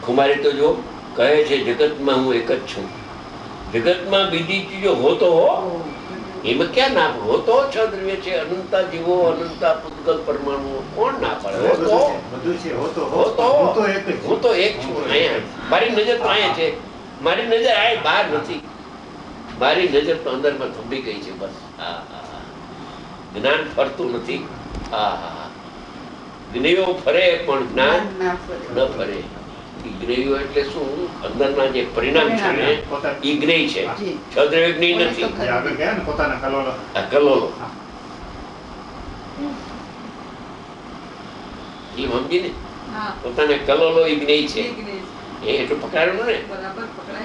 કુમારી તો જો કહે છે જગતમાં હું એક જ છું, જગતમાં બીજી ચીજો હોતો હો, એમાં ક્યાં ના હોતો? છ દ્રવ્ય છે, અનંતા જીવો, અનંતા પૂતગલ પરમાણુ, કોણ ના પડે? હોતો હું તો એક છું. અહીંયા મારી નજર તો અહીંયા છે, મારી નજર આ બહાર નથી, મારી નજર તો અંદરમાં થંભી ગઈ છે. બસ જ્ઞાન ફરતું નથી. જ્ઞેયો ફરે પણ જ્ઞાન ન ફરે. જ્ઞેયો એટલે શું? અંદરના જે પરિણામ છે ને એ જ્ઞેય છે, છદ્રવ્ય જ્ઞેય નથી. કલોલો એ સમજી ને, પોતાના કલોલો એ જ્ઞેય છે. એ એટલું પકડાયું ને,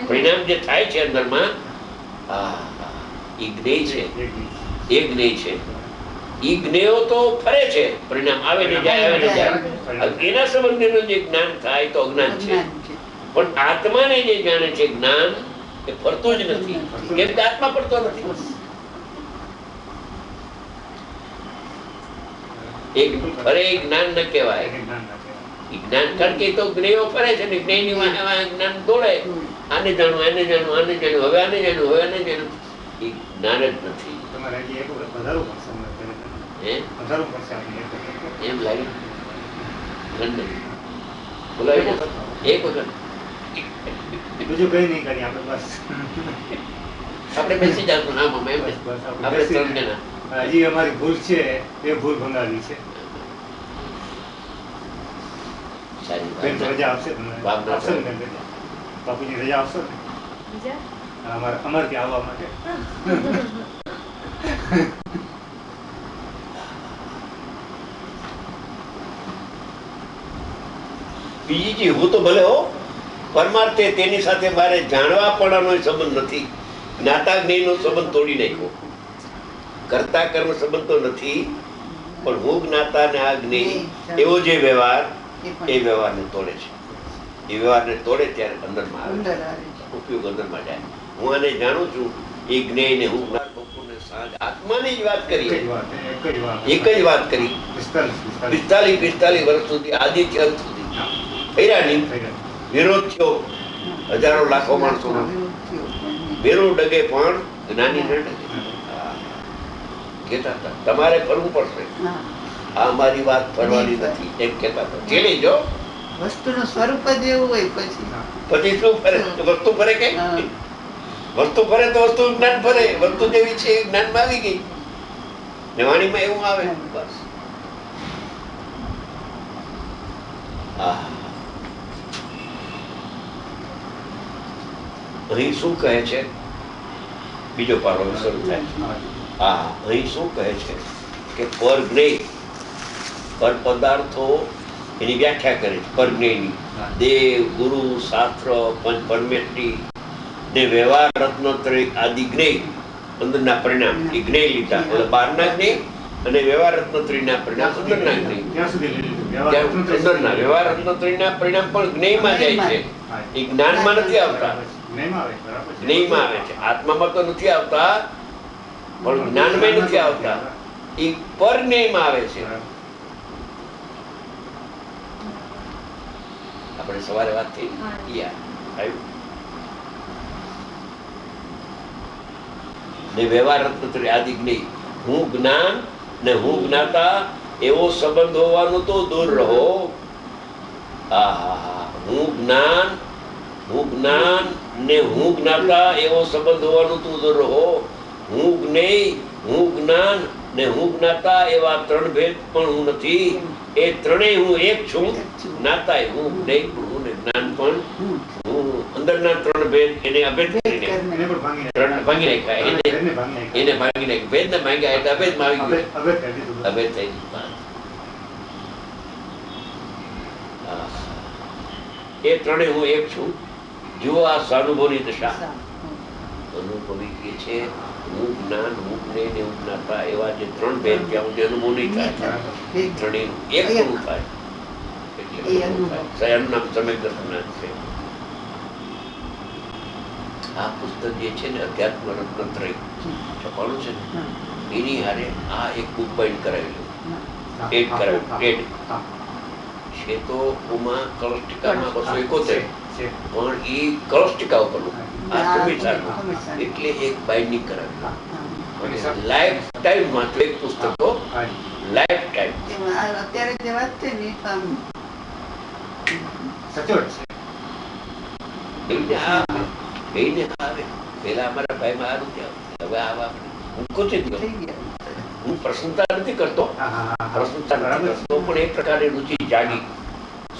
પરિણામ જે થાય છે અંદરમાં એ જ્ઞેય છે, એ જ્ઞેય છે. ઈ જ્ઞેયો તો ફરે છે, પરિણામ આવે ને જાય, આવે ને જાય. એના સંબંધીનું જે જ્ઞાન થાય તો અજ્ઞાન છે. પણ આત્માને જે જાણે છે જ્ઞાન, એ ફરતો જ નથી. કેમ કે આત્મા ફરતો નથી. એક ફરે એ જ્ઞાન ન કહેવાય. જ્ઞાન કારણ કે તો જ્ઞેયો ફરે છે ને, જ્ઞેયની જ્ઞાન દોડે. આને જાણું, આને જાણું, આને જાણું, હવે આને જાણું, હવે આને જાણું. એ જ્ઞાન જ નથી. એમ લાગ્યું બોલાવી એક વખત બીજું કઈ નહીં કરી આપણે, બસ આપણે બેસી જશું. હા મમ્મી, આપણે 3 જણા. હજી અમારી ભૂલ છે, એ ભૂલ ભંગાવી છે. રજા આપશે બાપુજી, રજા આપશો ને અમારે ત્યાં આવવા માટે? બીજી ચીજ હું તો ભલે હો, પરમાર્થે તેની સાથે મારે જાણવા પડવાનો સંબંધ નથી. જ્ઞાતા જ્ઞેયનો સંબંધ તોડી નાખ્યો. કર્તા કર્મ સંબંધ તો નથી, પણ હું જ્ઞાતા ને આ જ્ઞેય એવો જે વ્યવહાર, એ વ્યવહારને તોડે છે. એ વ્યવહારને તોડે ત્યારે અંદરમાં આવે, ઉપયોગ અંદરમાં જાય. હું આને જાણું છું, એ જ્ઞેયને હું આત્માની જ વાત કરી, એક જ વાત કરી. 45 વર્ષ સુધી, આદિત્ય અંત સુધી વિરોધ થયો હજારો લાખો માણસોનો. વેરો ડગે પણ જ્ઞાની ન ડગે. કહેતા હતા તમારે ફરવું પડશે, આ અમારી વાત ફરવાની નથી એમ કહેતા હતા. ચેલી જો વસ્તુનું સ્વરૂપ જ એવું હોય, પછી શું ફરે? વસ્તુ ફરે કે વસ્તુ ફરે તો વસ્તુ જ્ઞાન ફરે. વસ્તુ જેવી છે એ જ્ઞાનમાં આવી ગઈ ને વાણીમાં એવું આવે. બસ અહીં શું કહે છે? બીજો પાડો શરૂ થાય. અહીં શું કહે છે કે પર જ્ઞેય, પર પદાર્થો એની વ્યાખ્યા કરે છે. પર જ્ઞેયની દેવ, ગુરુ, શાસ્ત્ર, પંચ પરમેષ્ટિ ને વ્યવહાર રત્નોત્તરી આદિ જ્ઞેય, અંદરના પરિણામ એ જ્ઞેય લીધા. એટલે બહારના જ્ઞેય અને વ્યવહાર રત્નોત્તરીના પરિણામ અંદરના જ્ઞેય. અંદરના વ્યવહાર રત્નોત્તરીના પરિણામ પણ જ્ઞેયમાં જાય છે, એ જ્ઞાનમાં નથી આવતા. જ્ઞેયમાં આવે છે, આત્મામાં તો નથી આવતા, પણ જ્ઞાનમાં નથી આવતા. એ પર જ્ઞેયમાં આવે છે. આપણે સવારે વાત થઈ ને વ્યવહાર રત્નોત્તરી આદિ જ્ઞેય. હું જ્ઞાન ને હું જ્ઞાતા એવો સંબંધ હોવાનું તો દૂર રહો. હું જ્ઞાન ને હું જ્ઞાતા એવો સંબંધ હોવાનું તો દૂર રહો. હું જ્ઞેય, હું જ્ઞાન ને હું જ્ઞાતા એવા 3 ભેદ પણ હું નથી. એ ત્રણેય હું એક છું. જ્ઞાતા હું, જ્ઞેય પણ હું ને જ્ઞાન પણ હું. અંદરના 3 ભેદ એને અભેદ કરીને ભાંગી નાખ્યા. એને ભાંગી નાખ્યા. ભેદ ને ભાંગ્યા એટલે અભેદમાં આવી ગયો. અભેદ થઈ ગયું. એ ત્રણેય હું એક છું. જુઓ આ સ્વાનુભવની દશા. અનુભવી કે છે હું જ્ઞાન, હું જ્ઞેય ને હું જ્ઞાતા એવા જે 3 ભેદ ત્યાં સુધી અનુભવ નહીં થાય. ત્રણેય એક પણ થાય એટલે નામ સમ્યક દર્શન છે. આ પુસ્તક જે છે ને અધ્યાત્મ રત્નત્રય છપાણું છે ને, એની હારે આ એક બુક બાઇન્ડ કરાવેલું, એડ કરાવેલું, એડ છે તો ઓમાં કળશ ટીકામાં 271 છે. પણ એ કળશ ટીકા ઉપરનું આ આ સંવિધાનનું. સંવિધાન. એટલે એક બાઇન્ડિંગ કરાવી હા. અને લાઈફ ટાઈમમાં તો એક પુસ્તકો હાજી. લાઈફ ટાઈમ એમાં આ અત્યારે જે વાત છે ને એ તો આમ સચોટ છે. એને આવે પેલા અમારા ભાઈમાં આ નથી આવતું. હવે આવા હું કોચિત કરું. થઈ ગયા. હું પ્રશંસા નથી કરતો, હા, હા, હા. પ્રશંસા નથી બરાબર કરતો, પણ એક પ્રકારની રુચિ જાગી,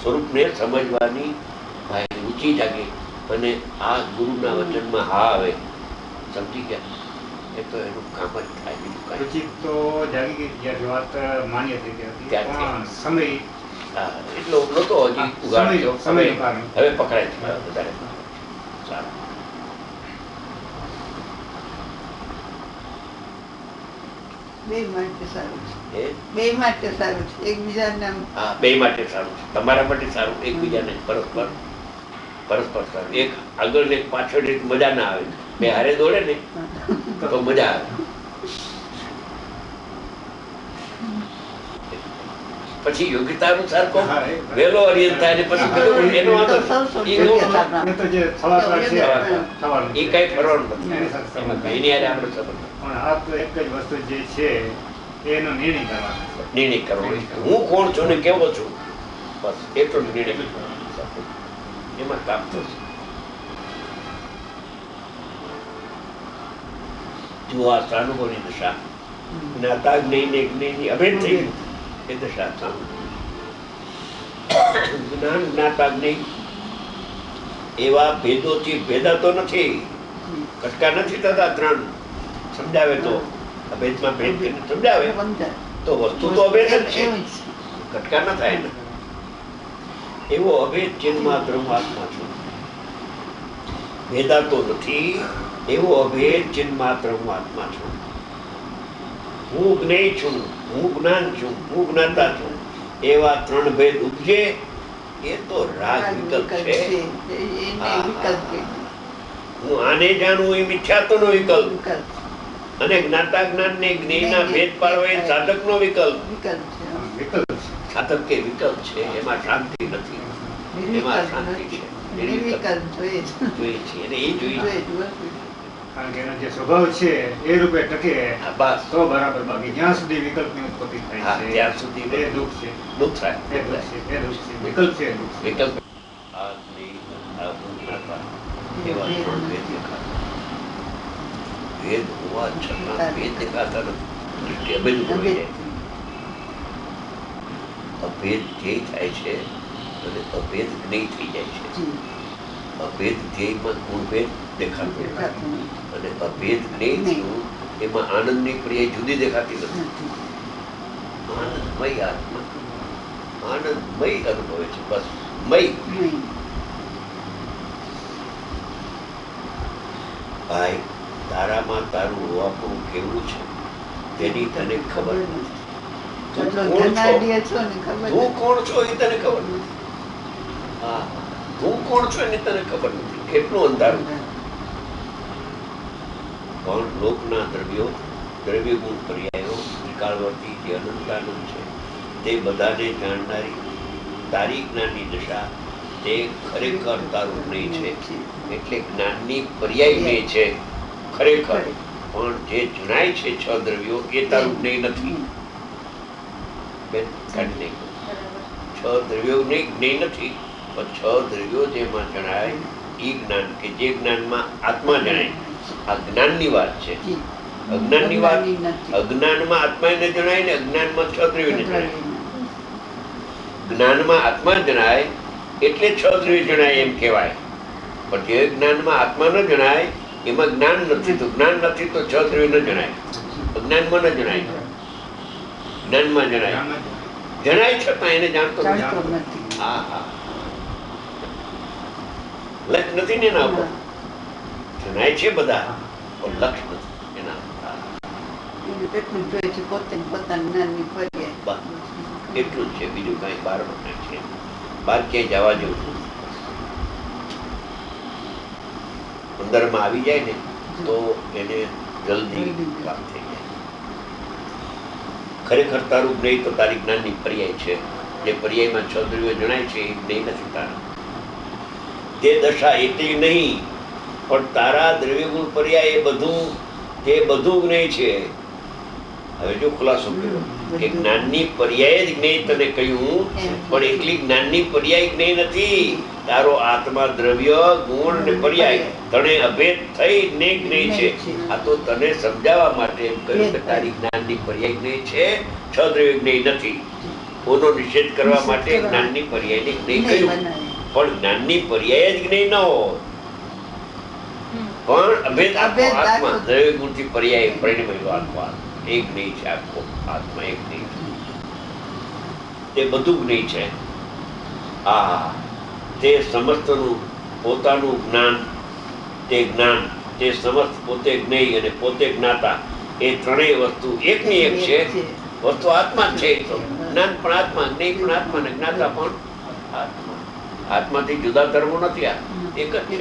સ્વરૂપને સમજવાની ભાઈ રુચિ જાગી અને આ ગુરુના વચનમાં હા આવે, સમજી ગયા, એ તો એનું કામ જ થાય, બીજું કાંઈ રુચિ તો જાગી ગઈ જ્યારે વાત માન્ય થઈ ગઈ હતી. ત્યારથી. પણ સમય હા, એટલો નહોતો હજી હા, ઉગાડ્યો. સમયનું કારણ. હવે પકડાય છે વધારે સારું. બે માટે સારું છે. એ બે માટે સારું છે. એકબીજાને આમ હા, બે માટે સારું છે, તમારા માટે સારું, એકબીજાને પરસ્પર સારું. એક આગળ ને એક પાછળ એક મજા ના આવે, બે હારે દોડે ને તો મજા આવે. પછી યોગ્યતા અનુસાર કોણ હા, એ વહેલો અરિયન થાય ને પછી પેલું એનો વાંધો નથી. એ એ તો જે થવાકાર છે થવાનું એ છે. કઈ ફરવાનું નથી. એની સાથે સંબંધ એમાં એની હારે આપણે સંબંધ પણ આ તો એક જ વસ્તુ જે છે એનો નિર્ણય કરવાનો છે. નિર્ણય કરવો. હું કોણ છું ને કેવો છું, બસ એટલો જ નિર્ણય કરવાનો. એમાં કામ થશે. જો આ સાનુભવની દશા જ્ઞાતા જ્ઞેયને જ્ઞેયની અભેદ થઈ ગઈ, એ દશા જ્ઞાન જ્ઞાતા જ્ઞેય એવા ભેદોથી ભેદાતો નથી, કટકા નથી થતા. ત્રણ સમજાવે તો અભેદમાં ભેદ કરીને સમજાવે બંધાય. તો વસ્તુ તો અભેદ જ છે, એવું જ છે. કટકા ન થાય ને. એવો અભેદ ચિન્માત્ર હું આત્મા છું, ભેદાતો નથી એવો અભેદ ચિન્માત્ર હું આત્મા છું. હું જ્ઞેય છું, હું જ્ઞાન છું, હું જ્ઞાતા છું, એવા ત્રણ ભેદ ઉપજે એ તો રાગ વિકલ્પ છે. એને વિકલ્પ છે. હું આને જાણું એ મિથ્યાત્વનો વિકલ્પ, વિકલ્પ અને જ્ઞાતા જ્ઞાન ને જ્ઞેયના ભેદ પાડવા એ સાધકનો વિકલ્પ. વિકલ્પ છે. વિકલ્પ છે. સાધક કે વિકલ્પ છે, એમાં શાંતિ નથી, એમાં શાંતિ છે. નિર્વિકલ્પ જોઈએ છે. જોઈએ છે અને એ જોઈએ જોઈએ છે. છે. કારણ કે એનો જે સ્વભાવ છે એ રૂપે ટકે હા, બસ તો બરાબર. બાકી જ્યાં સુધી વિકલ્પની ઉત્પત્તિ થાય હા, છે ત્યાં સુધી એ દુઃખ છે. દુઃખ થાય. એ દુઃખ છે. એ દુઃખ છે. વિકલ્પ છે એ દુઃખ છે. વિકલ્પ આ જ્ઞેય, આ જ્ઞાતા એવા ત્રણ ભેદ દેખાતા. ભેદ હોવા છતાં ભેદ દેખાતા નથી. દૃષ્ટિ અભેદ ઉપર વહી જાય. અભેદ ધ્યેય થાય છે અને અભેદ જ્ઞેય થઈ જાય છે. જી. અભેદ ધ્યેયમાં ગુણભેદ દેખાતો નથી. દેખાતું અને અભેદ જ્ઞેય થયું એમાં આનંદની ક્રિયા જુદી દેખાતી નથી. નથી. આનંદમય આત્મા આનંદમય અનુભવે છે, બસ મય. નહીં. ભાઈ, તારામાં તારું હોવાનું કેવું છે તેની તને ખબર નથી. કેટલો કોણ છો? ધનાઢ્ય છો ને ખબર તું નથી. કોણ છો એ તને ખબર નથી. હા, તું કોણ છો એની તને ખબર નથી. કેટલું અંધારું. પણ લોકના દ્રવ્યો, દ્રવ્ય ગુણ પર્યાયો, ત્રિકાળવર્તી જે અનંતાનંદ છે તે બધાને જાણનારી તારી જ્ઞાનની દશા તે ખરેખર તારું જ્ઞેય છે. એટલે જ્ઞાનની પર્યાય જ્ઞેય છે ખરેખર. પણ જે જણાય છે છ દ્રવ્યો એ તારું જ્ઞેય નથી. બેન, કાઢી નાખો. છ દ્રવ્યો જ્ઞેય નથી, પણ છ દ્રવ્યો જેમાં જણાય એ જ્ઞાન, કે જે જ્ઞાનમાં આત્મા જણાય. આ જ્ઞાનની વાત છે. જી. અજ્ઞાનની વાત, અજ્ઞાની નથી. અજ્ઞાનમાં આત્માને જણાય ને અજ્ઞાનમાં છ દ્રવ્યોને જણાય. જ્ઞાનમાં આત્મા જણાય એટલે છ દ્રવ્ય જણાય એમ કહેવાય. પણ જે જ્ઞાનમાં આત્મા ન જણાય એમાં જ્ઞાન નથી, તો જ્ઞાન નથી તો છ દ્રવ્ય ન જણાય. અજ્ઞાનમાં ન જણાય, જ્ઞાનમાં જણાય. જણાય છતાં એને જાણતો નથી. જાણતો નથી. હા હા, લક્ષ નથી ને એના ઉપર. જણાય છે બધા પણ લક્ષ નથી એના ઉપર. હા, એને એટલું જ જોઈએ છે પોતે પોતાના જ્ઞાનની પર્યાય. બસ. એટલું જ છે, બીજું કઈ બહાર છે. બહાર ક્યાંય જવા જેવું નથી. અંદરમાં આવી જાય ને તો એને જલ્દી કામ થઈ જાય. ખરેખર તારું જ્ઞેય તો તારી જ્ઞાનની પર્યાય છે. જે પર્યાયમાં 6 દ્રવ્યો જણાય છે એ જ્ઞેય નથી તારા. તે દશા એટલી નહીં, પણ તારા દ્રવ્યગુણ પર્યાય એ બધું જ્ઞેય છે. હવે જો ખુલાસો કર્યો કે જ્ઞાનની પર્યાય જ જ્ઞેય તને કહ્યું, પણ એટલી જ્ઞાનની પર્યાય જ્ઞેય નથી. તારો આત્મા દ્રવ્ય ગુણ અને પર્યાય તને અભેદ થઈ જ્ઞેય છે. આ તો તને સમજાવવા માટે એમ કહ્યું કે તારી જ્ઞાનની પર્યાય જ્ઞેય છે, 6 દ્રવ્ય જ્ઞેય નથી. ઓનો નિષેધ કરવા માટે જ્ઞાનની પર્યાયને જ્ઞેય કહ્યું, પણ જ્ઞાનની પર્યાય જ જ્ઞેય ન હોય, પણ અભેદ આત્મા દ્રવ્ય ગુણથી પર્યાય પરિણમેલો આત્મા એક જ્ઞેય છે. આખો આત્મા એક જ્ઞેય છે, તે બધું જ્ઞેય છે. તે સમસ્તનું પોતાનું જ્ઞાન, તે જ્ઞાન, તે સમસ્ત પોતે જ્ઞેય અને પોતે જ્ઞાતા, એ ત્રણેય વસ્તુ એકની એક છે. વસ્તુ આત્મા જ છે. તો જ્ઞાન પણ આત્મા, જ્ઞેય પણ આત્મા ને જ્ઞાતા પણ આત્મા. આત્માથી જુદા ધર્મો નથી. આ એક જ છે.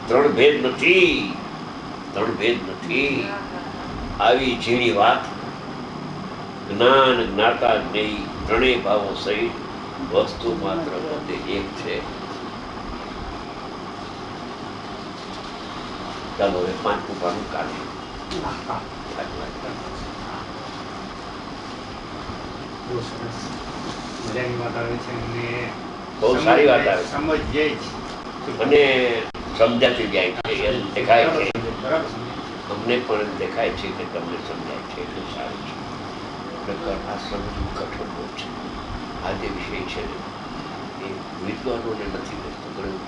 ત્રણ ભેદ નથી. આવી ઝીણી વાત જ્ઞાન, જ્ઞાતા, જ્ઞેય ત્રણેય ભાવો સહિત વસ્તુ માત્ર પોતે એક છે. ચાલો હવે 5 પાનું કાઢીએ. બહુ સરસ મજાની વાત આવે છે અને બહુ સારી વાત આવે છે. સમજ જાય છે અને સમજાતી જાય છે, એમ દેખાય છે. બરાબર સમજાય છે. અમને પણ દેખાય છે કે તમને સમજાય છે, એટલું સારું છે. ખરેખર આ સમજવું કઠોર બહુ છે. આ જે વિષય છે ને એ વિદ્વાનોને નથી બેસતો, ઘણું